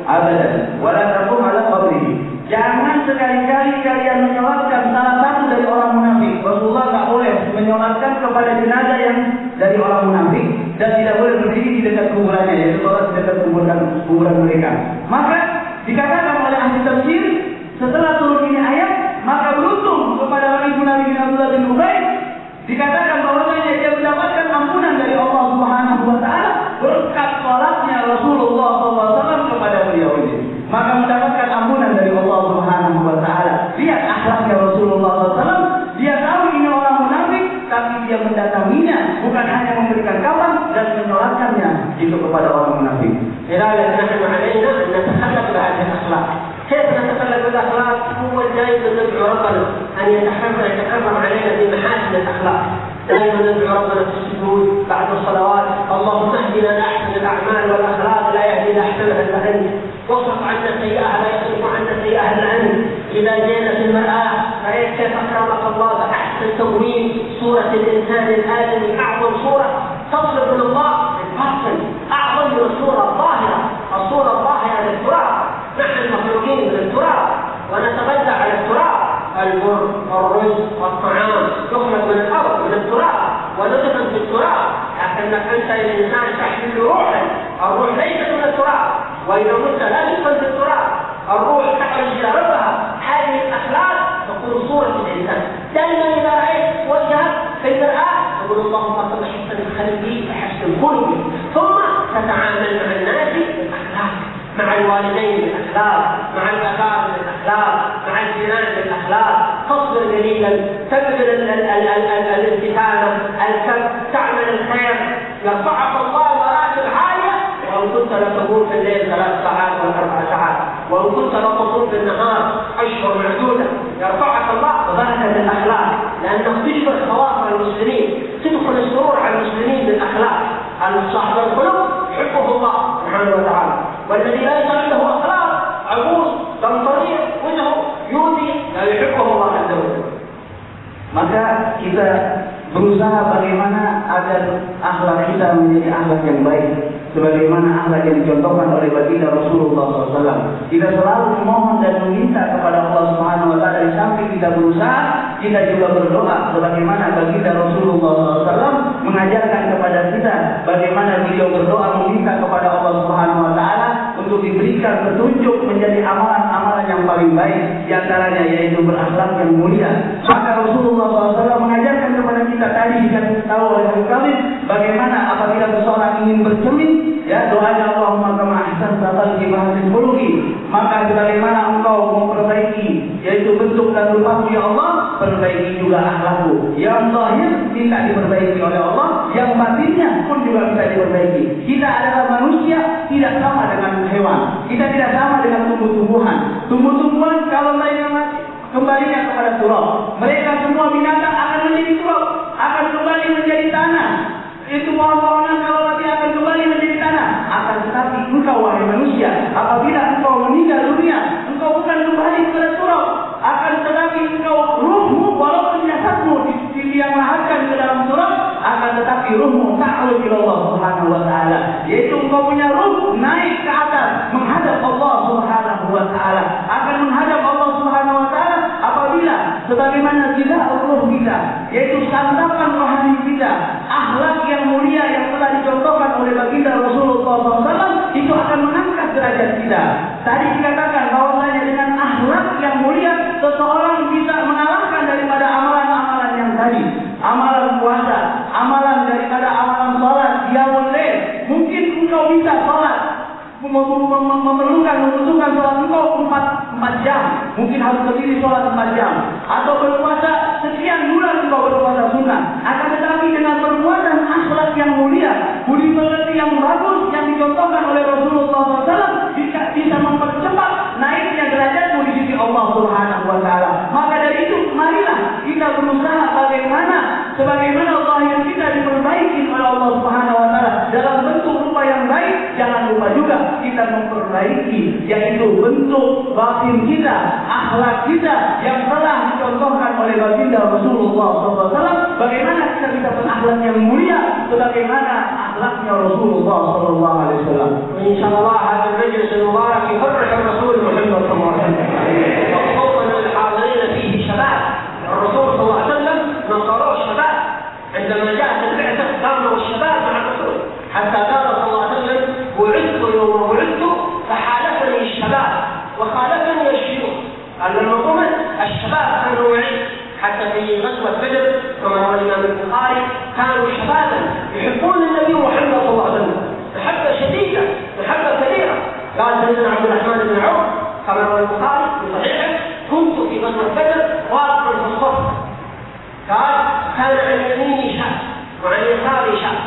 abadan, wala taqum ala qabrihi. Jangan sekali-kali kalian menyolatkan salah satu dari orang munafik. Rasulullah tak boleh menyolatkan kepada jenazah yang dari orang munafik dan tidak boleh berdiri di dekat kuburannya, yaitu sholat di dekat kuburan mereka. Maka dikatakan oleh ahli tafsir setelah turun ini ayat, maka beruntung kepada Rais Munafikin Abdullah bin Ubay, dikatakan bahwasanya dia mendapatkan ampunan dari Allah Subhanahu Wa Taala berkat sholatnya Rasulullah SAW kepada beliau ini. Maka mendapatkan ampunan dari Allah Subhanahu Wa Taala. Lihat akhlaknya Rasulullah SAW. Dia tahu ini orang munafik, tapi dia mendatanginya, bukan hanya memberikan kafan dan menyolatkannya itu kepada orang munafik. لذلك نحن علينا أن نتخلق بهذه الأخلاق. كيف نتخلق بالأخلاق؟ هو دائما ندعو ربنا أن يتكرم علينا بمحاسن الأخلاق. دائما ندعو ربنا في السجود بعد الصلوات، اللهم اهدنا لأحسن الأعمال والأخلاق لا يهدي لأحسنها إلا أنت، واصرف عنا سيئها لا يصرف عنا سيئها إلا أنت. إذا جئنا في المرآة رأيت كيف أكرمك الله بأحسن تكوين صورة الإنسان الآدمي، أعظم صورة تصل من الله الباطن، أعظم من الصورة الظاهرة. الصورة الظاهرة للتراب، نحن المخلوقين للتراب ونتغذى على التراب. البر، الرز، الطعام يخلق من الأرض من التراب وندفن في التراب. لكن أنت الإنسان تحمل روحا، الروح ليست من التراب، وإذا مت لا تدفن في التراب، الروح تخرج إلى ربها. هذه الأخلاق تكون صورة الإنسان. دائما إذا رأيت وجهك في المرآة تقول اللهم صل حسن قلبي وحسن قلبي، ثم تتعامل مع الناس بالأخلاق، مع الوالدين بالأخلاق، مع الأقارب بالأخلاق، مع الجيران بالأخلاق، تصبر قليلا، تبذل الابتسامة، الكف، تعمل الخير، يرفعك الله المراتب العالية وإن كنت لا تقوم في الليل 3 ساعات ولا 4 ساعات، وإن كنت لا تصوم في النهار أشهر معدودة، يرفعك الله وبركة الأخلاق، لأنك تجبر خواطر المسلمين، تدخل السرور على المسلمين بالأخلاق. صاحب القلوب يحبه الله سبحانه وتعالى، والذي ليس عنده أخلاق عبوس تنطريق وجهه يؤذي لا يحبه الله عز وجل. Maka kita berusaha bagaimana agar akhlak kita menjadi akhlak yang baik, sebagaimana akhlak yang dicontohkan oleh baginda Rasulullah SAW. Kita selalu memohon dan meminta kepada Allah Subhanahu Wa Taala. Di samping kita berusaha, kita juga berdoa, sebagaimana baginda Rasulullah SAW mengajarkan kepada kita bagaimana beliau berdoa meminta kepada Allah Subhanahu Wa Taala untuk diberikan petunjuk menjadi amalan-amalan yang paling baik, di antaranya yaitu berakhlak yang mulia. Maka Rasulullah SAW mengajarkan kepada kita tadi yang tahu oleh kami bagaimana apabila seseorang ingin bercermin, ya doanya Allahumma kama ahsanta khalqi wa ahsin khuluqi, maka sebagaimana engkau memperbaiki yaitu bentuk dan rupamu ya Allah, perbaiki juga akhlakku. Yang zahir minta diperbaiki oleh Allah, yang batinnya pun juga minta diperbaiki. Kita adalah manusia, tidak sama dengan hewan. Kita tidak sama dengan tumbuh-tumbuhan. Tumbuh-tumbuhan kalau mereka mati kembalinya kepada turab. Mereka semua binatang akan menjadi turab, akan kembali menjadi tanah. Itu pohon-pohonan kalau mati akan kembali menjadi tanah. Akan tetapi engkau wahai manusia, apabila engkau meninggal dunia, engkau bukan kembali kepada turab. Akan tetapi engkau ruhmu walaupun jasadmu diliang-lahatkan ke dalam turab, akan tetapi ruhmu ta'aluk ila Allah Subhanahu Wa Taala. Yaitu engkau punya ruh naik ke atas menghadap Allah Subhanahu Wa Taala. Akan menghadap Allah Subhanahu Wa Taala apabila sebagaimana kita Allah kita, yaitu santapan rohani kita, akhlak yang mulia yang telah dicontohkan oleh baginda Rasulullah SAW, itu akan mengangkat derajat kita. Tadi dikatakan bahwasanya dengan akhlak yang mulia seseorang bisa mengalahkan daripada amalan-amalan yang tadi, amalan puasa, amalan daripada amalan salat, qiyamul lail. Mungkin engkau bisa salat membutuhkan sholat engkau 4 jam, mungkin harus berdiri sholat 4 jam, atau berpuasa sekian bulan engkau berpuasa sunnah. Akan tetapi dengan perbuatan akhlak yang mulia, budi pekerti yang bagus yang dicontohkan oleh Rasulullah SAW, bisa mempercepat naiknya derajatmu di sisi Allah Subhanahu Wa Taala. Maka dari itu marilah kita berusaha sebagaimana zahir kita diperbaiki oleh Allah Subhanahu Wa Taala dalam bentuk rupa yang baik. Jangan lupa juga kita memperbaiki yaitu bentuk batin kita, akhlak kita yang telah dicontohkan oleh baginda Rasulullah SAW. Bagaimana kita bisa berakhlak yang mulia sebagaimana akhlaknya Rasulullah SAW. Insyaallah hadal majlis al-mubarak يفرح الرسول محمد صلى الله عليه وسلم وخصوصا الحاضرين فيه شباب. الرسول صلى الله عليه وسلم نصره الشباب عندما جاءت البعثة كانوا الشباب مع الرسول حتى قال صلى الله عليه وسلم بعثت يوم بعثت فحالفني الشباب وخالفني الشيوخ. قال المنظومة الشباب كانوا نوعين حتى في غزوة بدر كما روى الإمام البخاري كانوا شبابا يحبون النبي محمد صلى الله عليه وسلم محبة شديدة محبة كبيرة. قال سيدنا عبد الرحمن بن عوف كما روى البخاري في صحيحه كنت في غزوة بدر واقفا في الصف. قال كان عن يميني شاب وعن يساري شاب.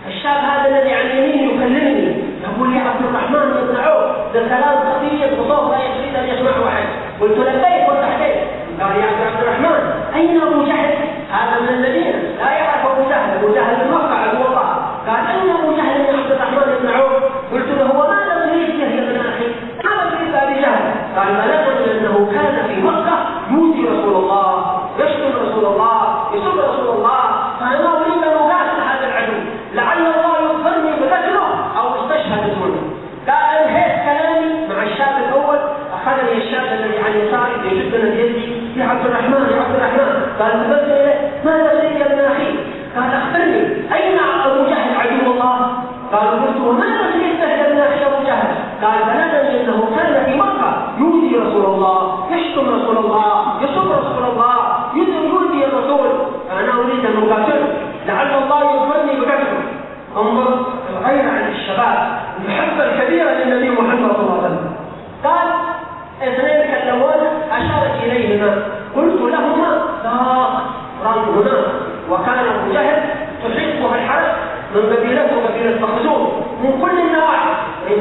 الشاب هذا الذي عن يميني يكلمني يقول لي عبد الرحمن بن عوف ده كلام خفيف وصوت لا يريد ان يسمعه احد. قلت لبيك وتحتيت. قال يا عبد الرحمن اين ابو جهل؟ هذا من الذين لا يعرف ابو جهل. ابو جهل الموقع عدو الله. قال اين ابو جهل يا عبد الرحمن بن عوف؟ قلت له وماذا تريد يا ابن اخي؟ ماذا تريد ابي جهل؟ قال بلغني انه كان في مكه يؤذي رسول الله يشتم رسول الله يسب رسول الله فانا اريد ان اقاتل هذا العدو لعل الله يغفرني بقتله او استشهد دونه. قال انهيت كلامي مع الشاب الاول اخذني الشاب الذي عن يساري يشدنا بيدي يا عبد الرحمن يا عبد الرحمن. قال نظرت اليه ماذا تريد يا ابن اخي؟ قال اخبرني اين ابو جهل عدو الله؟ قال قلت وماذا تريد يا ابن اخي ابو جهل؟ قال بلغني انه كان في مكه يؤذي رسول الله يشتم رسول الله يسب رسول الله يؤذي الرسول فانا اريد ان اقاتله لعل الله يغفرني بقتله. انظر الغير عن الشباب المحبه الكبيره للنبي محمد صلى الله عليه وسلم. قال اثنين كلمون اشارت اليهما قلت لهما لا هنا وكان ابو جهل تحبها الحرب من قبيلته قبيله مخزوم من كل النواحي وان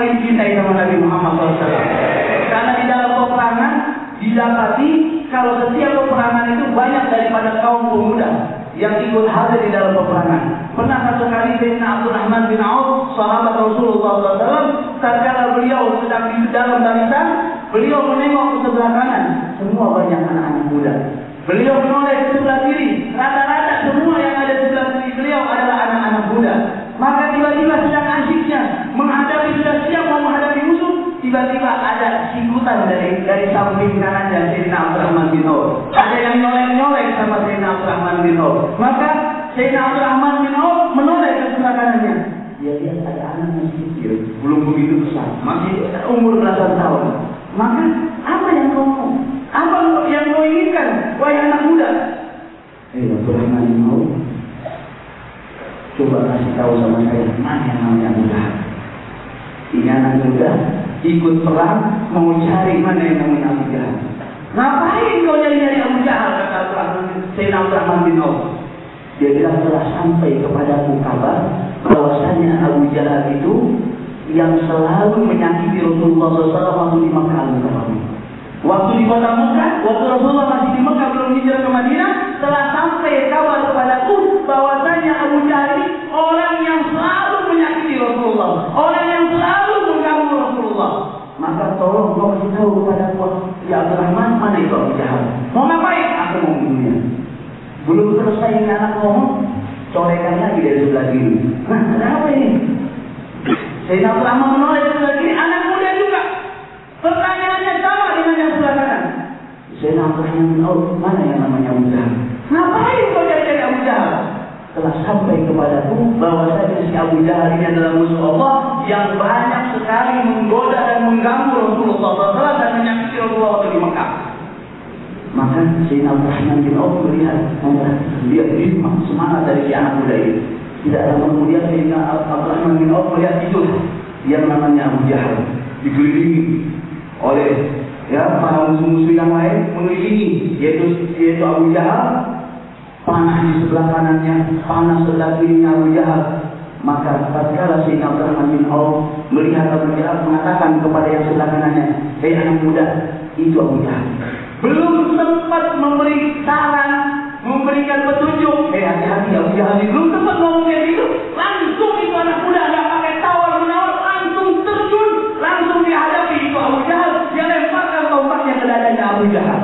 ngapain cintai sama Nabi Muhammad SAW? Karena di dalam peperangan didapati kalau setiap peperangan itu banyak daripada kaum pemuda yang ikut hadir di dalam peperangan. Pernah satu kali Sayyidina Abdurrahman bin Auf, sahabat Rasulullah SAW, tatkala beliau sedang di dalam barisan, beliau menengok ke sebelah kanan, semua banyak anak-anak muda. Beliau menoleh ke sebelah kiri, rata-rata semua yang ada di sebelah kiri beliau adalah anak-anak muda. Maka tiba-tiba sedang asyiknya menghadapi, sudah siap mau menghadapi musuh, tiba-tiba ada sikutan dari samping kanannya Sayyidina Abdurrahman bin Auf. Ada yang nyolek-nyolek sama Sayyidina Abdurrahman bin Auf. Maka Sayyidina Abdurrahman bin Auf menoleh ke sebelah kanannya. Dia lihat ada anak masih kecil, belum begitu besar, masih umur belasan tahun. Maka apa yang kau mau? Apa yang kau inginkan, wahai anak muda? Abdurrahman bin Auf, coba kasih tahu sama saya, mana yang namanya Abu Jahal? Ini anak muda ikut perang mau cari mana yang namanya Abu Jahal. Ngapain kau nyari-nyari Abu Jahal? Kata Sayyidina Abdurrahman bin Auf. Dia bilang telah sampai kepadaku kabar bahwasanya Abu Jahal itu yang selalu menyakiti Rasulullah SAW waktu di Mekah al-Mukarramah. Waktu di kota Mekah, waktu Rasulullah masih di Mekah belum hijrah ke Madinah, telah sampai kabar kepadaku bahwasanya Abu Jahal ini orang yang selalu menyakiti Rasulullah, orang yang selalu mengganggu Rasulullah. Maka tolong kau kasih tahu kepadaku, ya Abdurrahman, mana itu Abu Jahal? Mau ngapain? Aku mau membunuhnya. Belum selesai ini anak ngomong, corekan lagi dari sebelah kiri. Nah, ada apa ini? Sayyidina Abdurrahman menoleh dari sebelah kiri, anak muda juga. Pertanyaannya sama dengan yang sebelah kanan. Sayyidina Abdurrahman bin Auf, mana yang namanya Abu Jahal? Ngapain kau cari Abu Jahal? Telah sampai kepadaku bahwasanya si Abu Jahal ini adalah musuh Allah yang banyak sekali menggoda dan mengganggu Rasulullah SAW dan menyakiti Rasulullah di Mekah. Maka Sayyidina Abdurrahman bin Auf melihat, lihat semangat dari si anak muda ini. Tidak lama kemudian Sayyidina Abdurrahman bin Auf melihat itu yang namanya Abu Jahal dikelilingi oleh para musuh-musuh yang lain mengelilingi, yaitu Abu Jahal. Panah di sebelah kanannya, panah sebelah kirinya Abu Jahal. Maka tatkala Sayyidina Abdurrahman bin Auf melihat Abu Jahal mengatakan kepada yang sebelah kanannya, hei anak muda, itu Abu Jahal. Belum sempat memberi saran, memberikan petunjuk, hei hati-hati Abu Jahal ini, belum sempat ngomong kayak gitu, langsung itu anak muda nggak pakai tawar-menawar, langsung terjun, langsung dihadapi itu Abu Jahal. Dia lemparkan tombaknya ke dadanya Abu Jahal.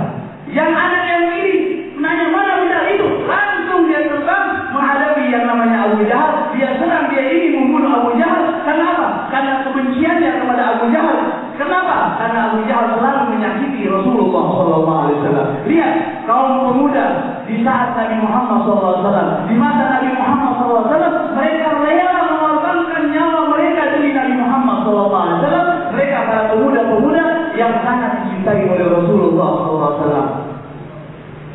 Yang anak yang kiri nanya mana Abu Jahal itu, langsung dia terbang menghadapi yang namanya Abu Jahal. Dia serang, dia ini membunuh Abu Jahal. Kenapa? Karena kebenciannya kepada Abu Jahal. Kenapa? Karena Abu Jahal selalu menyakiti Rasulullah SAW. Lihat kaum pemuda di saat Nabi Muhammad SAW, di masa Nabi Muhammad SAW, mereka rela mengorbankan nyawa mereka demi Nabi Muhammad SAW. Mereka para pemuda-pemuda yang sangat dicintai oleh Rasulullah SAW.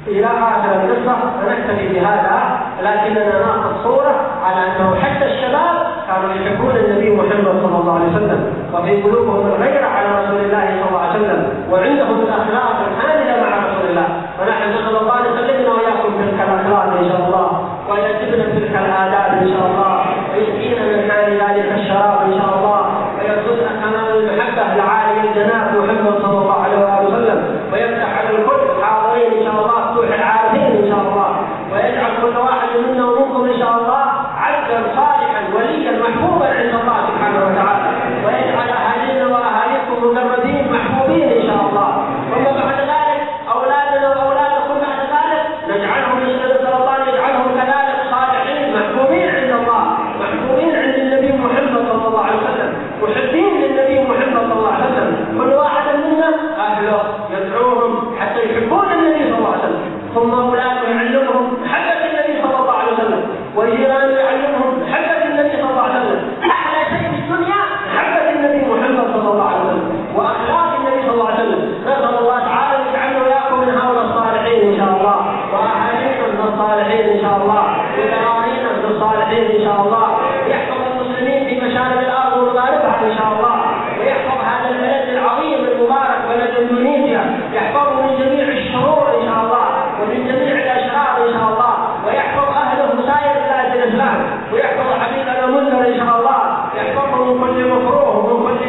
إلى آخر القصة فنكتفي بهذا، لكننا نأخذ صورة على أنه حتى الشباب كانوا يحبون النبي محمد صلى الله عليه وسلم، وفي قلوبهم الغيرة على رسول الله صلى الله عليه وسلم، وعندهم الأخلاق الحاملة مع رسول الله. فنحن نسأل الله أن يسلمنا وإياكم تلك الأخلاق إن شاء الله، ويجبنا تلك الآداب إن شاء الله، ويسقينا من حال ذلك الشراب إن شاء الله، ويرزقنا كمال المحبة لعالي الجناب محمد صلى الله عليه وسلم، ويفتح على الكل الحاضرين إن شاء الله العارفين إن شاء الله، ويجعل كل واحد منا ومنكم إن شاء الله عبدا صالحا وليا محبوبا عند الله سبحانه وتعالى، ويجعل أهالينا وأهاليكم مجردين محبوبين إن شاء الله. ثم بعد ذلك أولادنا وأولادكم بعد ذلك نجعلهم نسأل الله يجعلهم كذلك صالحين محبوبين عند الله، محبوبين عند النبي محمد صلى الله عليه وسلم، محبين للنبي محمد صلى الله عليه وسلم. كل واحد منا أهله يدعوهم حتى يحبون النبي صلى الله عليه وسلم، ثم أولاده يعلمهم محبة النبي صلى الله عليه وسلم، وجيرانه يعلمهم محبة النبي صلى الله عليه وسلم. أحلى شيء في الدنيا محبة النبي محمد صلى الله عليه وسلم وأخلاق النبي صلى الله عليه وسلم. نسأل الله تعالى أن يجعلنا وإياكم من هؤلاء الصالحين إن شاء الله، وأهالينا من الصالحين إن شاء الله، وذرارينا من الصالحين إن شاء الله، ويحفظ المسلمين في مشارق الأرض ومغاربها إن شاء الله، ويحفظ هذا البلد العظيم المبارك بلد إندونيسيا، يحفظه من جميع الشرور إن شاء الله ومن جميع الأشرار إن شاء الله، ويحفظ أهله سائر بلاد الإسلام، ويحفظ حبيبنا منذر إن شاء الله، يحفظه من كل مكروه ومن كل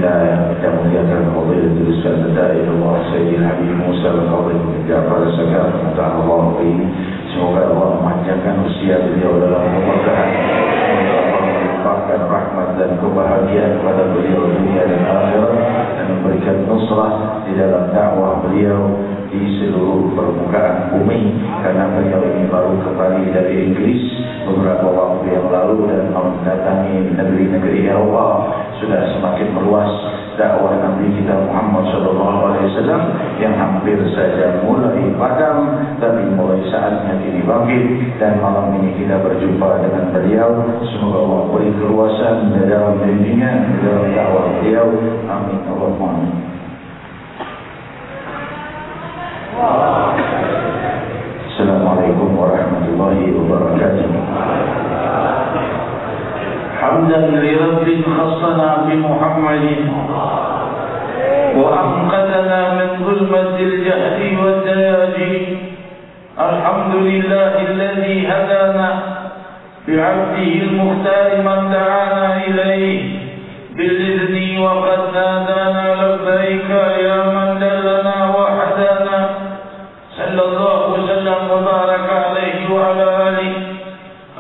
kita yang muliakan Fadilatul Ustaz Da'iullah Sayyidil Habib Musa Al-Fadhil bin Ja'far Al-Sakar, Allah ini semoga Allah memanjangkan usia beliau dalam keberkahan, Allah melimpahkan rahmat dan kebahagiaan kepada beliau dunia dan akhirat, dan memberikan nusrah di dalam dakwah beliau di seluruh permukaan bumi, karena beliau ini baru kembali dari Inggris beberapa waktu yang lalu dan mendatangi negeri-negeri Eropa. Sudah semakin meluas dakwah Nabi kita Muhammad SAW yang hampir saja mulai padam, tapi mulai saatnya kini bangkit, dan malam ini kita berjumpa dengan beliau. Semoga Allah beri keluasan dalam bimbingan dalam dakwah beliau. Amin Allahumma amin. Assalamualaikum warahmatullahi wabarakatuh. Hamdan li Rabbin khassana bi Muhammadin wa anqadana min zulmatil jahli wad dayaji. Alhamdulillahilladzi hadana bi'abdihi al-mukhtar man da'ana ilayhi bil-izni wa qad nadana labbaika ya man dallana wa hadana. Sallallahu wasallam wa baraka alaihi wa ala alihi.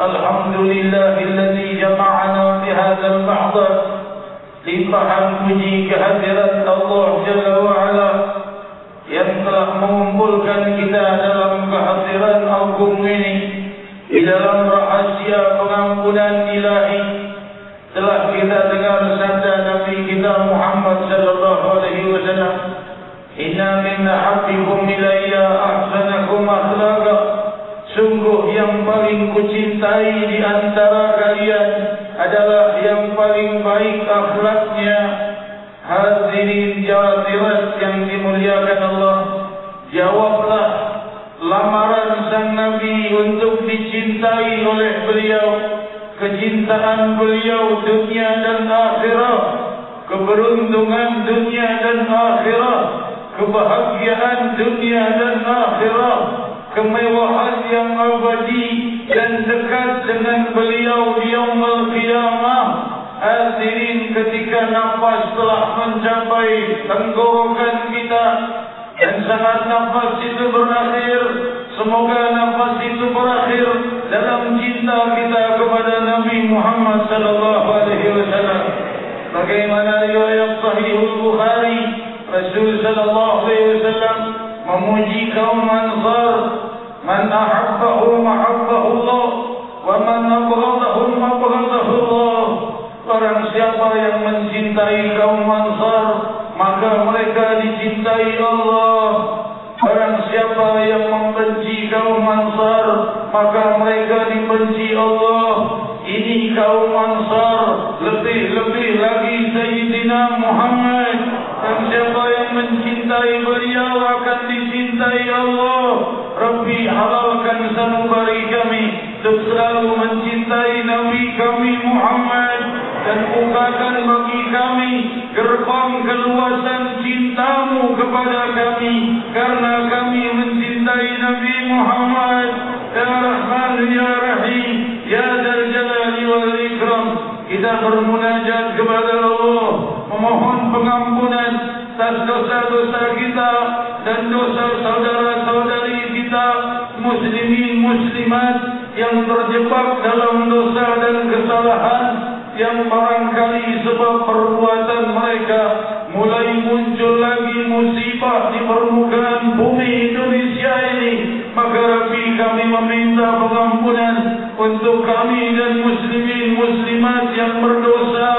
Alhamdulillahilladzi jama'ana fi hadzal mahdar. Limpahan puji kehadirat Allah Jalla wa Ala yang telah mengumpulkan kita dalam kehadiran agung ini di dalam rahasia pengampunan ilahi. Telah kita dengar sabda Nabi kita Muhammad sallallahu alaihi wasallam, inna min ahabbikum ilayya ahsanakum akhlaqa. Sungguh yang paling kucintai di antara kalian adalah yang paling baik akhlaknya. Hadirin jawatiras yang dimuliakan Allah, jawablah lamaran sang Nabi untuk dicintai oleh beliau. Kecintaan beliau dunia dan akhirat, keberuntungan dunia dan akhirat, kebahagiaan dunia dan akhirat, kemewahan yang abadi dan dekat dengan beliau di yaumul qiyamah. Hadirin, ketika nafas telah mencapai tenggorokan kita dan saat nafas itu berakhir, semoga nafas itu berakhir dalam cinta kita kepada Nabi Muhammad sallallahu alaihi wasallam. Bagaimana riwayat Sahihul Bukhari, Rasul sallallahu alaihi wasallam memuji kaum Ansar, man ahabbahu mahabbahu Allah wa man abghadahu abghadahu Allah. Barang siapa yang mencintai kaum Ansar, maka mereka dicintai Allah. Barang siapa yang membenci kaum Ansar, maka mereka dibenci Allah. Ini kaum Ansar, lebih-lebih lagi Sayyidina Muhammad. Dan siapa yang mencintai beliau akan dicintai Allah. Rabbi, halalkan sanubari kami untuk selalu mencintai Nabi kami Muhammad, dan bukakan bagi kami gerbang keluasan cintamu kepada kami, karena kami mencintai Nabi Muhammad. Ya Rahman Ya Rahim Ya Dzal Jalali wal Ikram, kita bermunajat kepada Allah, memohon pengampunan atas dosa-dosa kita dan dosa saudara-saudari kita muslimin muslimat yang terjebak dalam dosa dan kesalahan, yang barangkali sebab perbuatan mereka mulai muncul lagi musibah di permukaan bumi Indonesia ini. Maka Rabbi, kami meminta pengampunan untuk kami dan muslimin muslimat yang berdosa,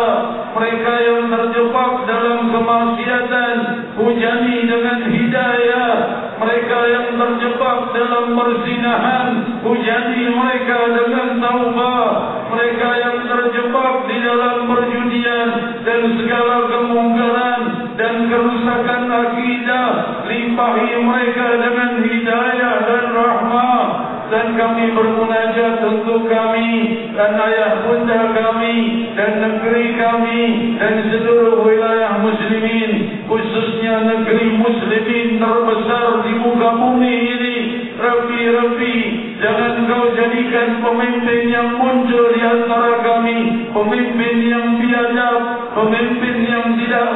mereka yang terjebak dalam kemaksiatan, hujani dengan hidayah. Mereka yang terjebak dalam perzinahan, hujani mereka dengan taubah. Mereka yang terjebak di dalam perjudian dan segala kemungkaran dan kerusakan akidah, limpahi mereka dengan hidayah dan rahmah. Dan kami bermunajat untuk kami dan ayah bunda kami dan negeri kami dan seluruh wilayah muslimin, khususnya negeri muslimin terbesar di muka bumi ini. Rabbi, jangan kau jadikan pemimpin yang muncul di antara kami pemimpin yang biadab, pemimpin yang tidak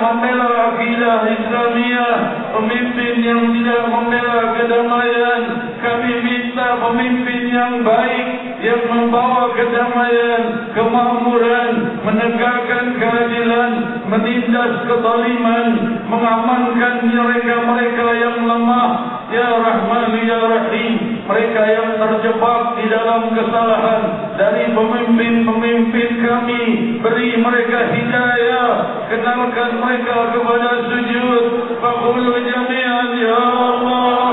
pemimpin yang tidak membela kedamaian. Kami minta pemimpin yang baik, yang membawa kedamaian, kemakmuran, menegakkan keadilan, menindas kezaliman, mengamankan mereka-mereka yang lemah. Ya Rahman Ya Rahim, mereka yang terjebak di dalam kesalahan dari pemimpin-pemimpin kami, beri mereka hidayah, kenalkan mereka kepada sujud. Faqulu jami'an ya Allah.